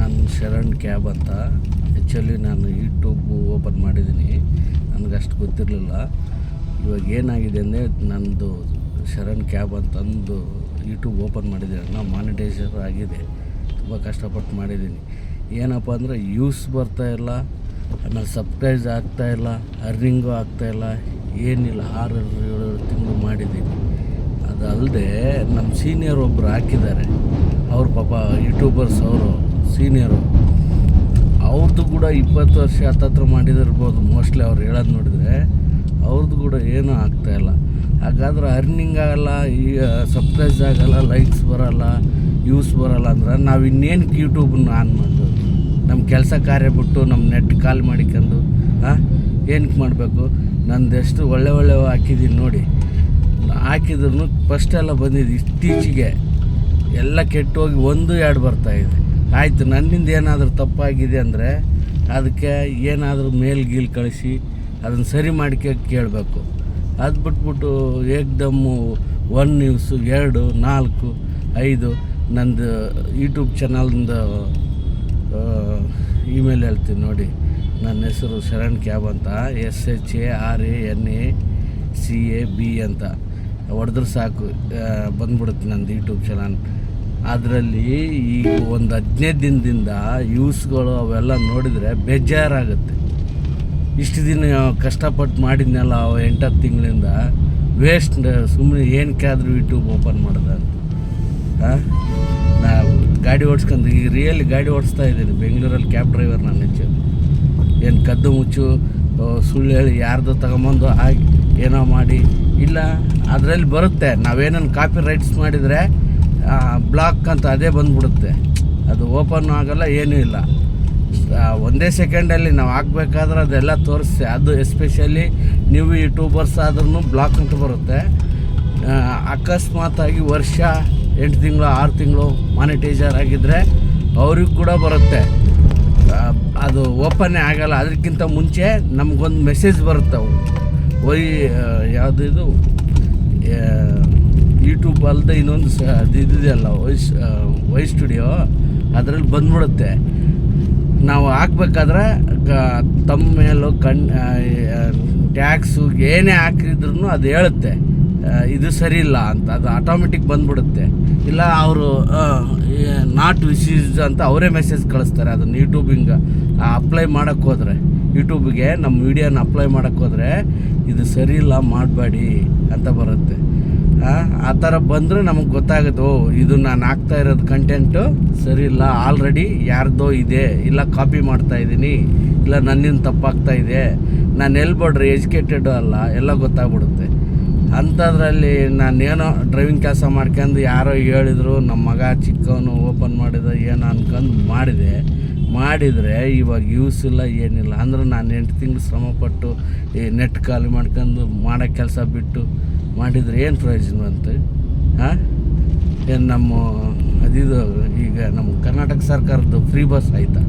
ನಾನು ಶರಣ್ ಕ್ಯಾಬ್ ಅಂತ. ಆ್ಯಕ್ಚುಲಿ ನಾನು ಯೂಟ್ಯೂಬ್ ಓಪನ್ ಮಾಡಿದ್ದೀನಿ, ನನಗಷ್ಟು ಗೊತ್ತಿರಲಿಲ್ಲ. ಇವಾಗ ಏನಾಗಿದೆ ಅಂದರೆ ನಂದು ಶರಣ್ ಕ್ಯಾಬ್ ಅಂತಂದು ಯೂಟ್ಯೂಬ್ ಓಪನ್ ಮಾಡಿದ್ದೀನಿ, ಮಾನಿಟೈಸರ್ ಆಗಿದೆ. ತುಂಬ ಕಷ್ಟಪಟ್ಟು ಮಾಡಿದ್ದೀನಿ. ಏನಪ್ಪ ಅಂದರೆ ಯೂಸ್ ಬರ್ತಾಯಿಲ್ಲ, ಆಮೇಲೆ ಸಬ್ಸ್ಕ್ರೈಬ್ ಆಗ್ತಾಯಿಲ್ಲ, ಅರ್ನಿಂಗು ಆಗ್ತಾಯಿಲ್ಲ, ಏನಿಲ್ಲ. 6-7 ತಿಂಗಳು ಮಾಡಿದ್ದೀನಿ. ಅದಲ್ಲದೆ ನಮ್ಮ ಸೀನಿಯರ್ ಒಬ್ಬರು ಹಾಕಿದ್ದಾರೆ, ಅವ್ರ ಪಾಪ ಯೂಟ್ಯೂಬರ್ಸ್, ಅವರು ಸೀನಿಯರು, ಅವ್ರದ್ದು ಕೂಡ 20 ವರ್ಷ ಹತ್ತತ್ರ ಮಾಡಿದಿರ್ಬೋದು ಮೋಸ್ಟ್ಲಿ. ಅವ್ರು ಹೇಳೋದು ನೋಡಿದರೆ ಅವ್ರದ್ದು ಕೂಡ ಏನೂ ಆಗ್ತಾಯಿಲ್ಲ. ಹಾಗಾದ್ರೆ ಅರ್ನಿಂಗ್ ಆಗಲ್ಲ, ಈ ಸಬ್ಸ್ಕ್ರೈಬ್ ಆಗಲ್ಲ, ಲೈಕ್ಸ್ ಬರೋಲ್ಲ, ಯೂಸ್ ಬರೋಲ್ಲ ಅಂದ್ರೆ ನಾವು ಇನ್ನೇನು ಯೂಟ್ಯೂಬನ್ನ ಆನ್ ಮಾಡೋದು? ನಮ್ಮ ಕೆಲಸ ಕಾರ್ಯ ಬಿಟ್ಟು ನಮ್ಮ ನೆಟ್ ಕಾಲ್ ಮಾಡಿಕೊಂಡು ಏನಕ್ಕೆ ಮಾಡಬೇಕು? ನಂದೆಷ್ಟು ಒಳ್ಳೆ ಹಾಕಿದ್ದೀನಿ ನೋಡಿ. ಹಾಕಿದ್ರು ಫಸ್ಟೆಲ್ಲ ಬಂದಿದ್ದು, ಇತ್ತೀಚೆಗೆ ಎಲ್ಲ ಕೆಟ್ಟೋಗಿ 1-2 ಬರ್ತಾಯಿದೆ. ಆಯಿತು, ನನ್ನಿಂದ ಏನಾದರೂ ತಪ್ಪಾಗಿದೆ ಅಂದರೆ ಅದಕ್ಕೆ ಏನಾದರೂ ಮೇಲ್ ಕಳಿಸಿ ಅದನ್ನು ಸರಿ ಮಾಡಿಕೆ ಕೇಳಬೇಕು. ಅದು ಬಿಟ್ಬಿಟ್ಟು ಏಕ್ದಮ್ಮು 1 ನ್ಯೂಸು 2, 4, 5 ನಂದು ಯೂಟ್ಯೂಬ್ ಚಾನಲ್ದು ಇಮೇಲ್ ಹೇಳ್ತೀನಿ ನೋಡಿ. ನನ್ನ ಹೆಸರು ಶರಣ್ ಕ್ಯಾಬ್ ಅಂತ, SHARANACAB ಅಂತ ಹೊಡೆದ್ರೆ ಸಾಕು, ಬಂದ್ಬಿಡುತ್ತೆ ನಂದು ಯೂಟ್ಯೂಬ್ ಚಾನಲ್. ಅದರಲ್ಲಿ ಈಗ ಒಂದು 15 ದಿನದಿಂದ ಯೂಸ್ಗಳು ಅವೆಲ್ಲ ನೋಡಿದರೆ ಬೇಜಾರಾಗುತ್ತೆ. ಇಷ್ಟು ದಿನ ಕಷ್ಟಪಟ್ಟು ಮಾಡಿದ್ನೆಲ್ಲ 8-10 ತಿಂಗಳಿಂದ ವೇಸ್ಟ್. ಸುಮ್ಮನೆ ಏನಕ್ಕಾದರೂ ಯೂಟ್ಯೂಬ್ ಓಪನ್ ಮಾಡಿದೆ ಅಂತ. ನಾವು ಗಾಡಿ ಓಡಿಸ್ಕೊಂಡು ಈಗ ರಿಯಲಿ ಗಾಡಿ ಓಡಿಸ್ತಾ ಇದ್ದೀನಿ ಬೆಂಗಳೂರಲ್ಲಿ. ಕ್ಯಾಬ್ ಡ್ರೈವರ್ ನಾನು ಹೆಚ್ಚು. ಏನು ಕದ್ದು ಮುಚ್ಚು ಸುಳ್ಳು ಹೇಳಿ ಯಾರ್ದು ತಗೊಂಬಂದು ಆಗಿ ಏನೋ ಮಾಡಿ ಇಲ್ಲ. ಅದರಲ್ಲಿ ಬರುತ್ತೆ, ನಾವೇನನ್ನು ಕಾಪಿ ರೈಟ್ಸ್ ಮಾಡಿದರೆ ಬ್ಲಾಕ್ ಅಂತ ಅದೇ ಬಂದುಬಿಡುತ್ತೆ. ಅದು ಓಪನ್ ಆಗೋಲ್ಲ, ಏನೂ ಇಲ್ಲ. ಒಂದೇ ಸೆಕೆಂಡಲ್ಲಿ ನಾವು ಹಾಕ್ಬೇಕಾದ್ರೆ ಅದೆಲ್ಲ ತೋರಿಸ್ತೆ. ಅದು ಎಸ್ಪೆಷಲಿ ನೀವು ಯೂಟ್ಯೂಬರ್ಸ್ ಆದ್ರೂ ಬ್ಲಾಕ್ ಅಂತ ಬರುತ್ತೆ. ಅಕಸ್ಮಾತಾಗಿ ವರ್ಷ 8 ತಿಂಗಳು 6 ತಿಂಗಳು ಮಾನಿಟೈಸರ್ ಆಗಿದ್ದರೆ ಅವ್ರಿಗೆ ಕೂಡ ಬರುತ್ತೆ. ಅದು ಓಪನ್ನೇ ಆಗೋಲ್ಲ. ಅದಕ್ಕಿಂತ ಮುಂಚೆ ನಮಗೊಂದು ಮೆಸೇಜ್ ಬರುತ್ತೆ. ಯಾವುದು ಇದು ಯೂಟ್ಯೂಬ್ ಅಲ್ಲದೆ ಇನ್ನೊಂದು ಅದು ಇದೆಯಲ್ಲ, ವೈ ಸ್ಟುಡಿಯೋ, ಅದರಲ್ಲಿ ಬಂದ್ಬಿಡುತ್ತೆ. ನಾವು ಹಾಕ್ಬೇಕಾದ್ರೆ ತಮ್ಮ ಮೇಲೂ ಟ್ಯಾಕ್ಸು ಏನೇ ಹಾಕಿದ್ರು ಅದು ಹೇಳುತ್ತೆ ಇದು ಸರಿ ಇಲ್ಲ ಅಂತ. ಅದು ಆಟೋಮೆಟಿಕ್ ಬಂದ್ಬಿಡುತ್ತೆ. ಇಲ್ಲ ಅವರು ನಾಟ್ ವಿಶೀಸ್ ಅಂತ ಅವರೇ ಮೆಸೇಜ್ ಕಳಿಸ್ತಾರೆ. ಅದನ್ನು ಯೂಟ್ಯೂಬಿಂಗೆ ಅಪ್ಲೈ ಮಾಡೋಕ್ಕೆ ಹೋದರೆ, ಯೂಟ್ಯೂಬಿಗೆ ನಮ್ಮ ವೀಡಿಯೋನ ಅಪ್ಲೈ ಮಾಡೋಕ್ಕೆ ಹೋದರೆ ಇದು ಸರಿ ಇಲ್ಲ ಮಾಡಬೇಡಿ ಅಂತ ಬರುತ್ತೆ. ಆ ಥರ ಬಂದರೆ ನಮಗೆ ಗೊತ್ತಾಗುತ್ತೆ, ಇದು ನಾನು ಹಾಕ್ತಾ ಇರೋದು ಕಂಟೆಂಟು ಸರಿ ಇಲ್ಲ, ಆಲ್ರೆಡಿ ಯಾರ್ದೋ ಇದೆ, ಇಲ್ಲ ಕಾಪಿ ಮಾಡ್ತಾಯಿದ್ದೀನಿ, ಇಲ್ಲ ನನ್ನಿಂದ ತಪ್ಪಾಗ್ತಾ ಇದೆ, ನಾನು ಎಲ್ಬೋಡ್ರಿ ಎಜುಕೇಟೆಡ್ ಅಲ್ಲ, ಎಲ್ಲ ಗೊತ್ತಾಗ್ಬಿಡುತ್ತೆ. ಅಂಥದ್ರಲ್ಲಿ ನಾನೇನೋ ಡ್ರೈವಿಂಗ್ ಕೆಲಸ ಮಾಡ್ಕೊಂಡು ಯಾರೋ ಹೇಳಿದ್ರು, ನಮ್ಮ ಮಗ ಚಿಕ್ಕವನು ಓಪನ್ ಮಾಡಿದ ಏನೋ ಅನ್ಕೊಂಡು ಮಾಡಿದರೆ ಇವಾಗ ಯೂಸ್ ಇಲ್ಲ, ಏನಿಲ್ಲ. ಅಂದ್ರೆ ನಾನು 8 ತಿಂಗಳು ಶ್ರಮಪಟ್ಟು ಈ ನೆಟ್ ಖಾಲಿ ಮಾಡ್ಕೊಂಡು ಮಾಡೋ ಕೆಲಸ ಬಿಟ್ಟು ಮಾಡಿದರೆ ಏನು ಪ್ರಯೋಜನ ಬಂತು? ಏನು ನಮ್ಮ ಅದಿದು ಈಗ ನಮ್ಮ ಕರ್ನಾಟಕ ಸರ್ಕಾರದ್ದು ಫ್ರೀ ಬಸ್ ಆಯಿತಾ?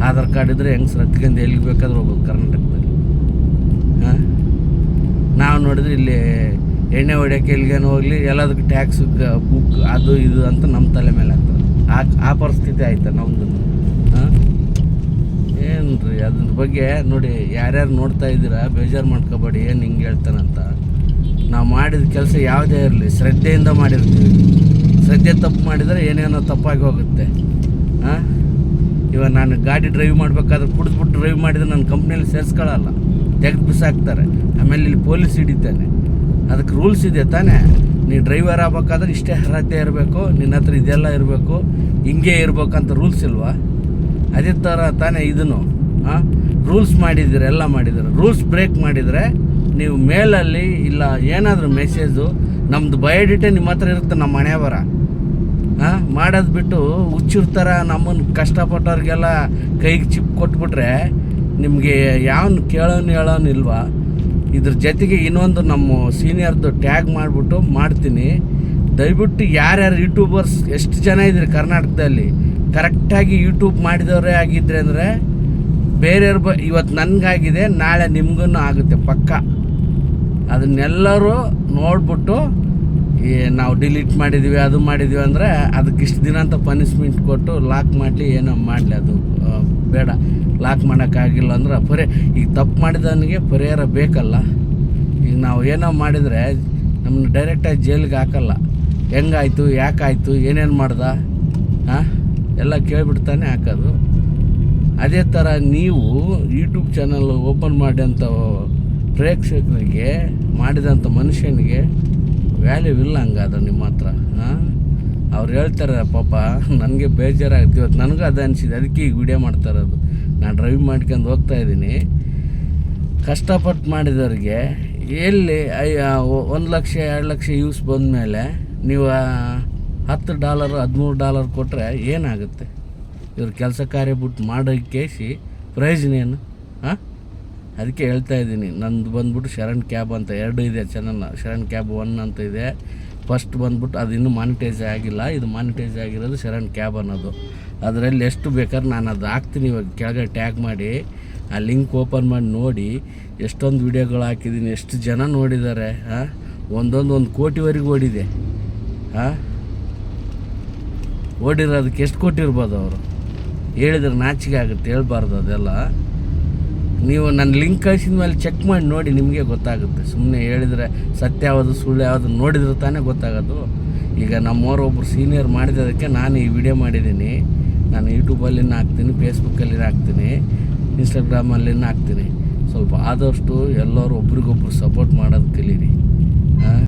ಆಧಾರ್ ಕಾರ್ಡ್ ಇದ್ದರೆ ಹೆಂಗಸ್ರು ಹತ್ಕೊಂಡು ಎಲ್ಲಿಗೆ ಬೇಕಾದ್ರೂ ಹೋಗ್ಬೋದು ಕರ್ನಾಟಕದಲ್ಲಿ. ನಾವು ನೋಡಿದ್ರೆ ಇಲ್ಲಿ ಎಣ್ಣೆ ಹೊಡ್ಯೋಕ್ಕೆ ಎಲ್ಲಿಗೇನೋ ಹೋಗಲಿ ಎಲ್ಲದಕ್ಕೆ ಟ್ಯಾಕ್ಸು ಬುಕ್ ಅದು ಇದು ಅಂತ ನಮ್ಮ ತಲೆ ಮೇಲೆ ಆಗ್ತದೆ. ಆ ಪರಿಸ್ಥಿತಿ ಆಯ್ತಾ ನಮ್ಮದು? ಏನು ರೀ ಅದ್ರ ಬಗ್ಗೆ ನೋಡಿ, ಯಾರ್ಯಾರು ನೋಡ್ತಾ ಇದ್ದೀರಾ ಬೇಜಾರು ಮಾಡ್ಕೋಬೇಡಿ. ಏನು ಹಿಂಗೆ ಹೇಳ್ತಾನಂತ. ನಾವು ಮಾಡಿದ ಕೆಲಸ ಯಾವುದೇ ಇರಲಿ ಶ್ರದ್ಧೆಯಿಂದ ಮಾಡಿರ್ತೀವಿ. ಶ್ರದ್ಧೆ ತಪ್ಪು ಮಾಡಿದರೆ ಏನೇನೋ ತಪ್ಪಾಗಿ ಹೋಗುತ್ತೆ. ಇವಾಗ ನಾನು ಗಾಡಿ ಡ್ರೈವ್ ಮಾಡಬೇಕಾದ್ರೆ ಕುಡಿದ್ಬಿಟ್ಟು ಡ್ರೈವ್ ಮಾಡಿದರೆ ನನ್ನ ಕಂಪ್ನಿಯಲ್ಲಿ ಸೇರಿಸ್ಕೊಳ್ಳಲ್ಲ, ತೆಗೆದು ಬಿಸಾಕ್ತಾರೆ. ಆಮೇಲೆ ಇಲ್ಲಿ ಪೊಲೀಸ್ ಹಿಡಿತಾನೆ. ಅದಕ್ಕೆ ರೂಲ್ಸ್ ಇದೆ ತಾನೇ? ನೀನು ಡ್ರೈವರ್ ಆಗ್ಬೇಕಾದ್ರೆ ಇಷ್ಟೇ ಅರ್ಹತೆ ಇರಬೇಕು, ನಿನ್ನ ಹತ್ರ ಇದೆಲ್ಲ ಇರಬೇಕು, ಹಿಂಗೆ ಇರ್ಬೇಕಂತ ರೂಲ್ಸ್ ಇಲ್ವಾ? ಅದೇ ಥರ ತಾನೇ ಇದನ್ನು ರೂಲ್ಸ್ ಮಾಡಿದ್ದೀರ, ಎಲ್ಲ ಮಾಡಿದ್ದೀರ. ರೂಲ್ಸ್ ಬ್ರೇಕ್ ಮಾಡಿದರೆ ನೀವು ಮೇಲಲ್ಲಿ ಇಲ್ಲ ಏನಾದರೂ ಮೆಸೇಜು ನಮ್ಮದು ಬಯೋಡೇಟಾ ನಿಮ್ಮ ಹತ್ರ ಇರುತ್ತೆ, ನಮ್ಮ ಮನೆ ಬರ ಮಾಡೋದು ಬಿಟ್ಟು ಹುಚ್ಚಿರ್ತಾರ. ನಮ್ಮನ್ನು ಕಷ್ಟಪಟ್ಟವ್ರಿಗೆಲ್ಲ ಕೈಗೆ ಚಿಪ್ ಕೊಟ್ಬಿಟ್ರೆ ನಿಮಗೆ ಯಾವನು ಹೇಳೋನು ಇಲ್ವಾ? ಇದ್ರ ಜೊತೆಗೆ ಇನ್ನೊಂದು ನಮ್ಮ ಸೀನಿಯರ್ದು ಟ್ಯಾಗ್ ಮಾಡಿಬಿಟ್ಟು ಮಾಡ್ತೀನಿ. ದಯವಿಟ್ಟು ಯಾರ್ಯಾರು ಯೂಟ್ಯೂಬರ್ಸ್ ಎಷ್ಟು ಜನ ಇದ್ದೀರಿ ಕರ್ನಾಟಕದಲ್ಲಿ ಕರೆಕ್ಟಾಗಿ ಯೂಟ್ಯೂಬ್ ಮಾಡಿದವರೇ ಆಗಿದ್ರೆ ಅಂದರೆ ಬೇರೆಯವ್ರು ಇವತ್ತು ನನಗಾಗಿದೆ, ನಾಳೆ ನಿಮಗೂ ಆಗುತ್ತೆ ಪಕ್ಕ. ಅದನ್ನೆಲ್ಲರೂ ನೋಡ್ಬಿಟ್ಟು ನಾವು ಡಿಲೀಟ್ ಮಾಡಿದ್ವಿ ಅದು ಮಾಡಿದ್ವಿ ಅಂದರೆ ಅದಕ್ಕೆ ಇಷ್ಟು ದಿನ ಅಂತ ಪನಿಷ್ಮೆಂಟ್ ಕೊಟ್ಟು ಲಾಕ್ ಮಾಡಲಿ ಏನೋ ಮಾಡಲಿ, ಅದು ಬೇಡ. ಲಾಕ್ ಮಾಡೋಕ್ಕಾಗಿಲ್ಲ ಅಂದ್ರೆ ಈಗ ತಪ್ಪು ಮಾಡಿದವನಿಗೆ ಪರಿಹಾರ ಬೇಕಲ್ಲ. ಈಗ ನಾವು ಏನೋ ಮಾಡಿದರೆ ನಮ್ಮನ್ನ ಡೈರೆಕ್ಟಾಗಿ ಜೈಲಿಗೆ ಹಾಕಲ್ಲ. ಹೆಂಗಾಯ್ತು, ಯಾಕಾಯಿತು, ಏನೇನು ಮಾಡ್ದ ಎಲ್ಲ ಕೇಳಿಬಿಡ್ತಾನೆ ಹಾಕೋದು. ಅದೇ ಥರ ನೀವು ಯೂಟ್ಯೂಬ್ ಚಾನಲ್ ಓಪನ್ ಮಾಡಿದಂಥ ಪ್ರೇಕ್ಷಕರಿಗೆ, ಮಾಡಿದಂಥ ಮನುಷ್ಯನಿಗೆ ವ್ಯಾಲ್ಯೂ ಇಲ್ಲ ಹಂಗಾದ್ರೆ ನಿಮ್ಮ ಹತ್ರ. ಅವ್ರು ಹೇಳ್ತಾರೆ ಪಾಪ, ನನಗೆ ಬೇಜಾರಾಗುತ್ತೆ. ಇವತ್ತು ನನಗೂ ಅದು ಅನಿಸಿದೆ, ಅದಕ್ಕೆ ಈಗ ವಿಡಿಯೋ ಮಾಡ್ತಾ ಇರೋದು. ನಾನು ಡ್ರೈವ್ ಮಾಡ್ಕೊಂಡು ಹೋಗ್ತಾಯಿದ್ದೀನಿ. ಕಷ್ಟಪಟ್ಟು ಮಾಡಿದವ್ರಿಗೆ ಎಲ್ಲಿ $1 ಲಕ್ಷ $2 ಲಕ್ಷ ಯೂಸ್ ಬಂದಮೇಲೆ ನೀವು $10 $13 ಕೊಟ್ಟರೆ ಏನಾಗುತ್ತೆ? ಇವ್ರು ಕೆಲಸ ಕಾರ್ಯ ಬಿಟ್ಟು ಮಾಡೋಕ್ಕೆ ಪ್ರಯೋಜನ ಏನು? ಅದಕ್ಕೆ ಹೇಳ್ತಾ ಇದ್ದೀನಿ. ನಂದು ಬಂದ್ಬಿಟ್ಟು ಶರಣ್ ಕ್ಯಾಬ್ ಅಂತ 2 ಇದೆ ಚಾನಲ್. ಶರಣ್ ಕ್ಯಾಬ್ 1 ಅಂತ ಇದೆ. ಫಸ್ಟ್ ಬಂದ್ಬಿಟ್ಟು ಅದು ಇನ್ನೂ ಮಾನಿಟೈಸ್ ಆಗಿಲ್ಲ. ಇದು ಮಾನಿಟೈಸ್ ಆಗಿರೋದು ಶರಣ್ ಕ್ಯಾಬ್ ಅನ್ನೋದು. ಅದರಲ್ಲಿ ಎಷ್ಟು ಬೇಕಾದ್ರೆ ನಾನು ಅದು ಹಾಕ್ತೀನಿ. ಇವಾಗ ಕೆಳಗಡೆ ಟ್ಯಾಗ್ ಮಾಡಿ ಆ ಲಿಂಕ್ ಓಪನ್ ಮಾಡಿ ನೋಡಿ. ಎಷ್ಟೊಂದು ವೀಡಿಯೋಗಳು ಹಾಕಿದ್ದೀನಿ, ಎಷ್ಟು ಜನ ನೋಡಿದ್ದಾರೆ. 1 ಕೋಟಿವರೆಗೂ ಓಡಿದೆ. ಓಡಿರೋದಕ್ಕೆ ಎಷ್ಟು ಕೊಟ್ಟಿರ್ಬೋದು ಅವರು? ಹೇಳಿದ್ರೆ ನಾಚಿಕೆ ಆಗುತ್ತೆ, ಹೇಳ್ಬಾರ್ದು ಅದೆಲ್ಲ. ನೀವು ನನ್ನ ಲಿಂಕ್ ಕಳಿಸಿದ ಮೇಲೆ ಚೆಕ್ ಮಾಡಿ ನೋಡಿ, ನಿಮಗೆ ಗೊತ್ತಾಗುತ್ತೆ. ಸುಮ್ಮನೆ ಹೇಳಿದರೆ ಸತ್ಯ ಯಾವುದು ಸುಳ್ಳು ಯಾವುದು ನೋಡಿದ್ರೆ ತಾನೇ ಗೊತ್ತಾಗೋದು. ಈಗ ನಮ್ಮವರೊಬ್ಬರು ಸೀನಿಯರ್ ಮಾಡಿದ್ದಕ್ಕೆ ನಾನು ಈ ವಿಡಿಯೋ ಮಾಡಿದ್ದೀನಿ. ನಾನು ಯೂಟ್ಯೂಬಲ್ಲಿನ ಹಾಕ್ತೀನಿ, ಫೇಸ್ಬುಕ್ಕಲ್ಲಿನ ಹಾಕ್ತೀನಿ, ಇನ್ಸ್ಟಾಗ್ರಾಮಲ್ಲಿನ ಹಾಕ್ತೀನಿ. ಸ್ವಲ್ಪ ಆದಷ್ಟು ಎಲ್ಲರೂ ಒಬ್ರಿಗೊಬ್ರು ಸಪೋರ್ಟ್ ಮಾಡೋದು ಕಲೀರಿ.